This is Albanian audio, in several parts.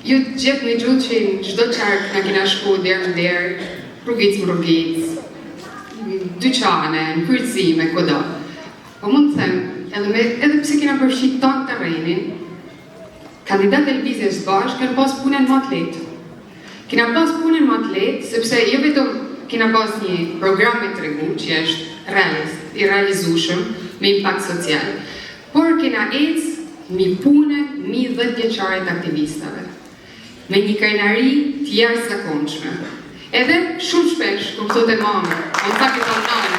Ju gjithë një gjutë që në gjdo qarkë në kina shku derë në derë, rrugic më rrugic, dyqane, në kërëzime, kodo. Po mund të them, edhe pse kina përfshit tonë të rejnin, kandidat e lëvizjes bashkë kanë pas punën më të letë. Kina pas punën më të letë, sepse jo vetëm kina pas një program me tregu, që është i realizushëm, me impact social, por kina ecë mi punën 10 vjeçare të aktivistave, me një krenari të jashtëzakonshme. Edhe shumë shpesh, kur thotë mama, unë ta këtë nane.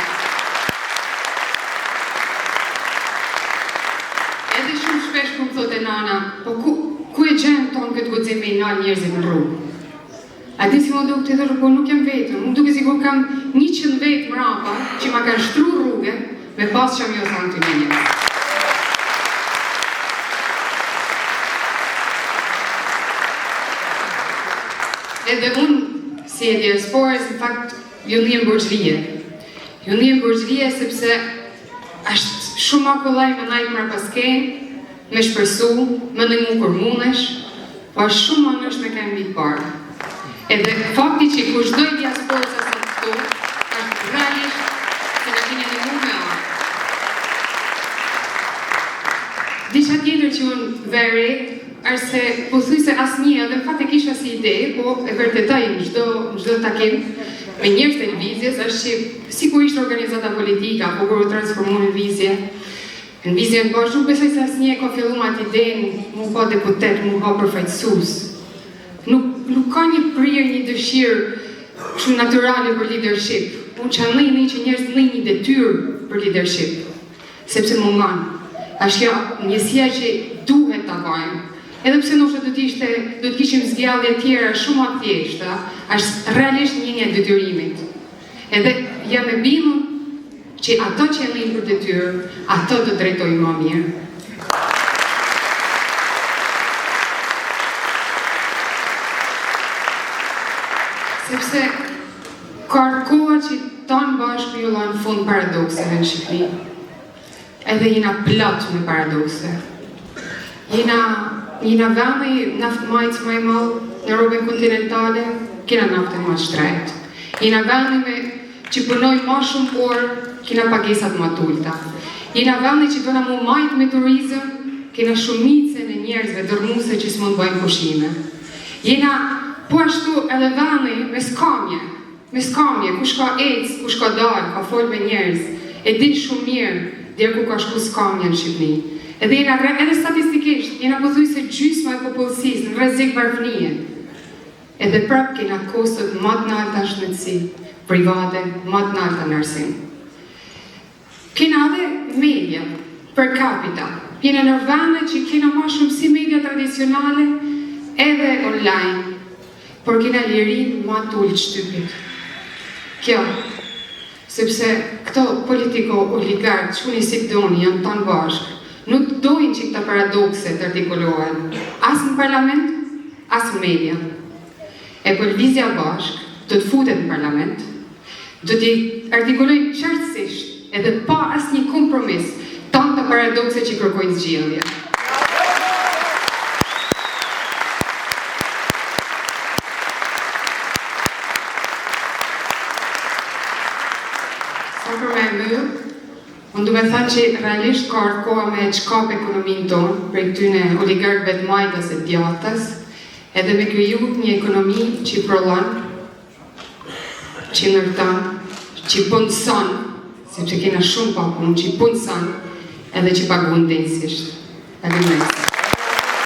Edhe shumë shpesh kur thotë nana, po ku e gjenë tonë këtë guxim me i nalë njerëzit në rrugë? A di si më duke të edhe po nuk jam vetëm, më duke sikur kam 100 vetë mrapa që ma kanë shtru rrugën me pas që më jo thonë të një njerëz. Edhe unë, si e diasporës, në fakt, ju njën burgjlije. Ju njën burgjlije sepse është shumë ma kollaj me najtë mra pasken, me shpërsu, me në mu kur munesh, po është shumë ma nësht me kemë vitë parë. Edhe fakti që kur shdoj diasporës asë të këtu, është realisht që në kine në mu me arë. Disha tjetër që unë veri, është se po thuj se asë një, edhe në fakt e kisha si ide, po e vërtetoj në gjdo takim me njerëz të lëvizjes, është që si ku ishte organizata politika, po kur u transformu në lëvizje, në lëvizje në bashkë, nuk besoj se asë një e ka fillu atë idenë, mu pa deputet, mu pa përfaqësues. Nuk ka një prirë, një dëshirë shumë naturale për leadership. Unë që në që njerëz në një detyrë për leadership, sepse më nganë. Është njësia që duhet të vajmë. Edhe pse nështë do të kishim zgjallje tjera shumë atë thjeshta, është realisht një detyrimit. Edhe jam e bindur që ato që janë për detyrë, ato të drejtojnë më mirë. Sepse ka koha që tonë bashkë ju lanë fund paradokseve në Shqipëri. Edhe jena plot me paradokse. Jena vëmë naftë majtë më e malë në rrugën kontinentale, kena naftën më shtrejt. Jena vëmë që punoj më shumë por, kena pagesat më tulta. Jena vëmë që do na mu majtë me turizëm, kena shumice në njerëzve dërmuse që s'mund bëjnë pushime. Jena po ashtu edhe vëmë me skamje, ku shka ecë, ku shka dalë, ka folë me njerëz, e din shumë mirë, dherë ku ka shku skamje në Shqipëni. Edhe statistikisht, jena pëthuj se gjysma e popullësis në rrezik varfënie. Edhe prap kena kostot më të nalta shëndetësi, private, më të nalta në arsim. Kena edhe media, per capita. Jena në vende që kena ma shumë si media tradicionale, edhe online, por kena lirin ma të ullë shtypit. Kjo, sepse këto politiko-oligarkë që unë i si doni janë tonë bashkë, nuk dojnë që këta paradokse të artikulohen, asë në parlament, asë në media. E për lëvizja bashkë, do të futet në parlament, do t'i artikulojnë qartësisht, edhe pa asë një kompromis, tonë të paradokse që kërkojnë zgjidhje. Sa për me mbyllë, unë du me thënë që realisht ka koha me qkap ekonominë tonë, për këtyne oligarkëve të majtës e djatës, edhe me kriju një ekonomi që prolon, që nërtan, që punëson, sepse kena shumë pa punë, që punëson, edhe që pagun densisht. Edhe me.